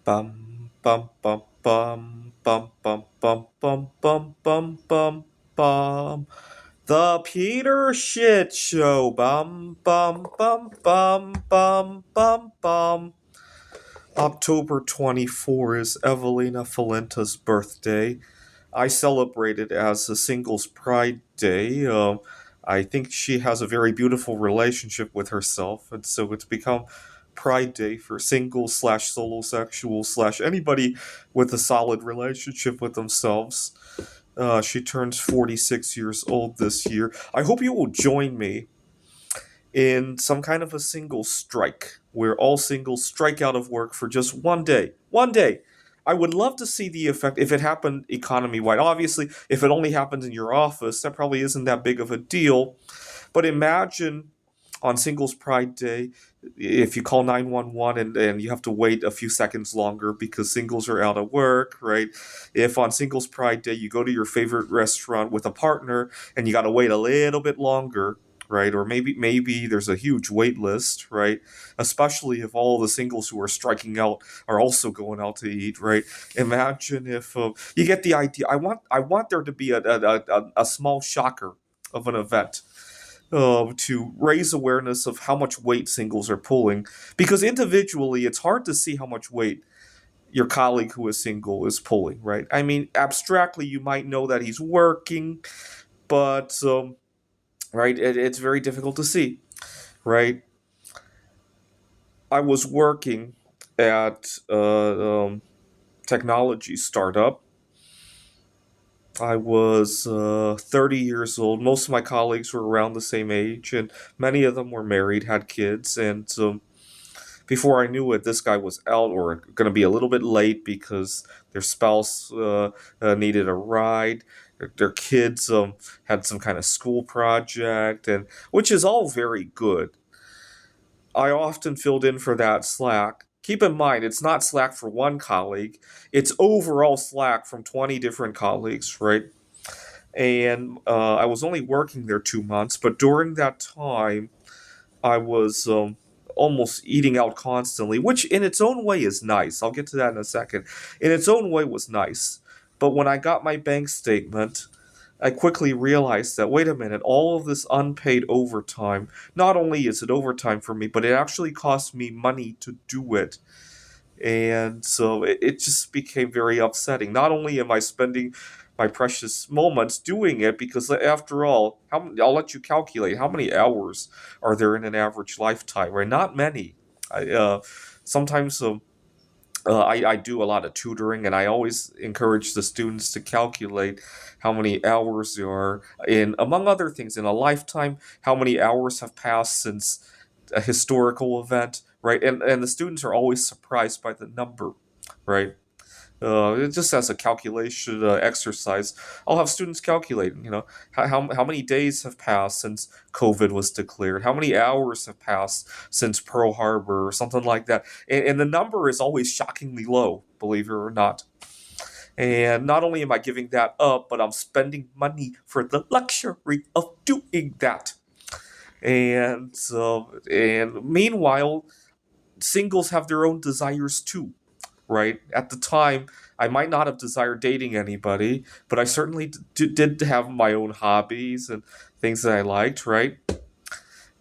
Bum bum bum bum bum bum bum bum bum bum bum bum. The Peter Shit Show. Bum bum bum bum bum bum bum. October 24 is Evelina Falenta's birthday. I celebrate it as a singles pride day. I think she has a very beautiful relationship with herself, and so it's become Pride Day for single slash solo sexual slash anybody with a solid relationship with themselves. She turns 46 years old this year. I hope you will join me in some kind of a single strike where all singles strike out of work for just one day. One day. I would love to see the effect if it happened economy wide. Obviously, if it only happens in your office, that probably isn't that big of a deal. But imagine on Singles Pride Day, if you call 911 and you have to wait a few seconds longer because singles are out of work, right? If on Singles Pride Day you go to your favorite restaurant with a partner and you got to wait a little bit longer, right? Or maybe there's a huge wait list, right? Especially if all the singles who are striking out are also going out to eat, right? Imagine if you get the idea. I want there to be a small shocker of an event to raise awareness of how much weight singles are pulling. Because individually, it's hard to see how much weight your colleague who is single is pulling, right? I mean, abstractly, you might know that he's working, but, right, it's very difficult to see, right? I was working at technology startup. I was 30 years old. Most of my colleagues were around the same age, and many of them were married, had kids, and before I knew it, this guy was out or going to be a little bit late because their spouse needed a ride. Their kids had some kind of school project, and which is all very good. I often filled in for that slack. Keep in mind, it's not slack for one colleague; it's overall slack from 20 different colleagues, right? And I was only working there 2 months, but during that time, I was almost eating out constantly, which in its own way is nice. I'll get to that in a second. In its own way was nice. But when I got my bank statement, I quickly realized that, wait a minute, all of this unpaid overtime, not only is it overtime for me, but it actually cost me money to do it. And so it just became very upsetting. Not only am I spending my precious moments doing it, because after all, I'll let you calculate how many hours are there in an average lifetime, right? Not many. Sometimes I do a lot of tutoring, and I always encourage the students to calculate how many hours there are in, among other things, in a lifetime, how many hours have passed since a historical event, right? And the students are always surprised by the number, right? Just as a calculation exercise, I'll have students calculate, how many days have passed since COVID was declared, how many hours have passed since Pearl Harbor, or something like that. And the number is always shockingly low, believe it or not. And not only am I giving that up, but I'm spending money for the luxury of doing that. And meanwhile, singles have their own desires too, right? At the time, I might not have desired dating anybody, but I certainly did have my own hobbies and things that I liked, right?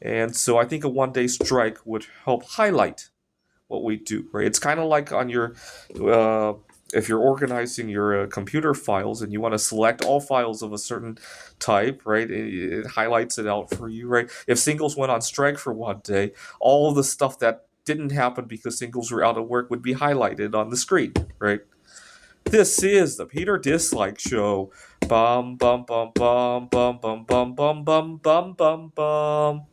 And so I think a 1 day strike would help highlight what we do, right? It's kind of like on your, if you're organizing your computer files and you want to select all files of a certain type, right? It highlights it out for you, right? If singles went on strike for 1 day, all of the stuff that didn't happen because singles were out of work would be highlighted on the screen, right? This is the Peter Dislike Show. Bum bum bum bum bum bum bum bum bum bum bum bum.